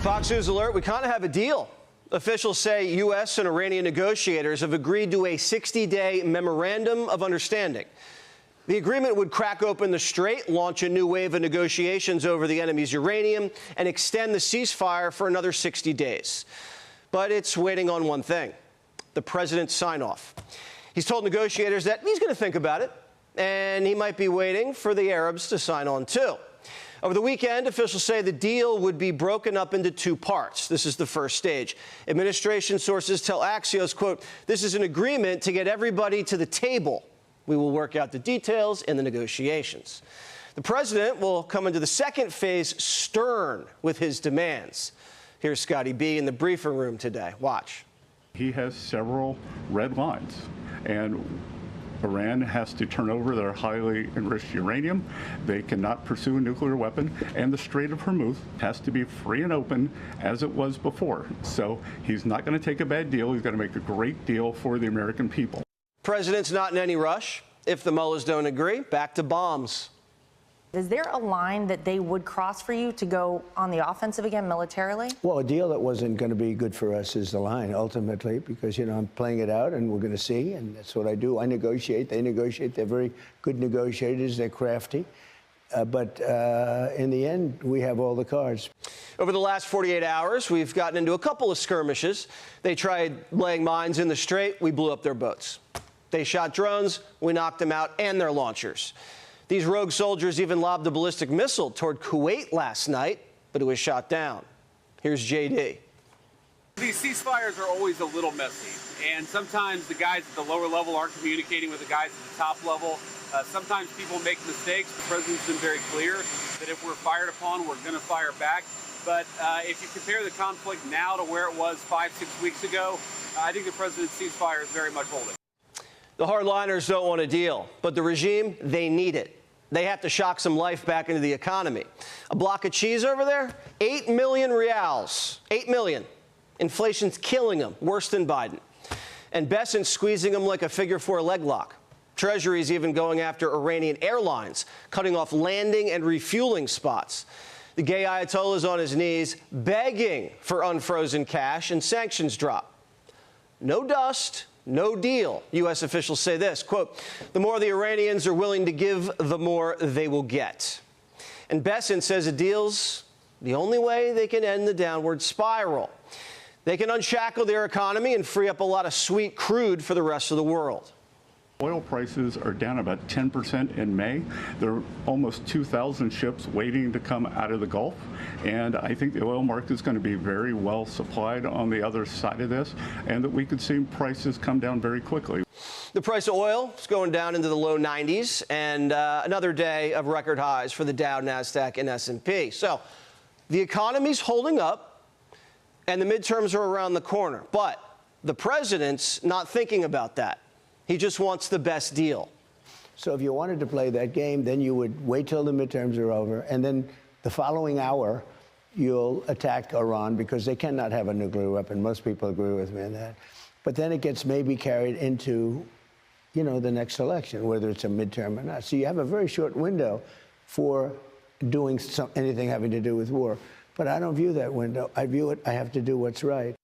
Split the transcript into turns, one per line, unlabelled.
Fox News alert, we kind of have a deal. Officials say U.S. and Iranian negotiators have agreed to a 60-day memorandum of understanding. The agreement would crack open the strait, launch a new wave of negotiations over the enemy's uranium, and extend the ceasefire for another 60 days. But it's waiting on one thing, the president's sign-off. He's told negotiators that he's going to think about it, and he might be waiting for the Arabs to sign on too. Over the weekend, officials say the deal would be broken up into two parts. This is the first stage. Administration sources tell Axios, quote, "This is an agreement to get everybody to the table. We will work out the details in the negotiations." The president will come into the second phase stern with his demands. Here's Scotty B in the briefing room today. Watch.
He has several red lines, and Iran has to turn over their highly enriched uranium. They cannot pursue a nuclear weapon, and the Strait of Hormuz has to be free and open as it was before. So he's not going to take a bad deal. He's going to make a great deal for the American people.
President's not in any rush. If the mullahs don't agree, back to bombs.
Is there a line that they would cross for you to go on the offensive again militarily?
Well, a deal that wasn't going to be good for us is the line, ultimately, because, you know, I'm playing it out, and we're going to see, and that's what I do. I negotiate. They negotiate. They're very good negotiators. They're crafty. But in the end, we have all the cards.
Over the last 48 hours, we've gotten into a couple of skirmishes. They tried laying mines in the strait. We blew up their boats. They shot drones. We knocked them out and their launchers. These rogue soldiers even lobbed a ballistic missile toward Kuwait last night, but it was shot down. Here's JD.
These ceasefires are always a little messy, and sometimes the guys at the lower level aren't communicating with the guys at the top level. Sometimes people make mistakes. The president's been very clear that if we're fired upon, we're going to fire back. But if you compare the conflict now to where it was 5-6 weeks ago, I think the president's ceasefire is very much holding.
The hardliners don't want a deal, but the regime, they need it. They have to shock some life back into the economy. A block of cheese over there, 8 million reals. 8 million. Inflation's killing them, worse than Biden. And Besson's squeezing them like a figure-4 leg lock. Treasury's even going after Iranian airlines, cutting off landing and refueling spots. The gay Ayatollah's on his knees, begging for unfrozen cash and sanctions drop. No dust. No deal. U.S. officials say this, quote, "The more the Iranians are willing to give, the more they will get." And Besson says a deal's the only way they can end the downward spiral. They can unshackle their economy and free up a lot of sweet crude for the rest of the world.
Oil prices are down about 10% in May. There are almost 2,000 ships waiting to come out of the Gulf. And I think the oil market is going to be very well supplied on the other side of this, and that we could see prices come down very quickly.
The price of oil is going down into the low 90s, and another day of record highs for the Dow, NASDAQ, and S&P. So the economy's holding up, and the midterms are around the corner. But the president's not thinking about that. He just wants the best deal.
So if you wanted to play that game, then you would wait till the midterms are over, and then the following hour, you'll attack Iran because they cannot have a nuclear weapon. Most people agree with me on that. But then it gets maybe carried into, you know, the next election, whether it's a midterm or not. So you have a very short window for doing anything having to do with war. But I don't view that window. I view it, I have to do what's right.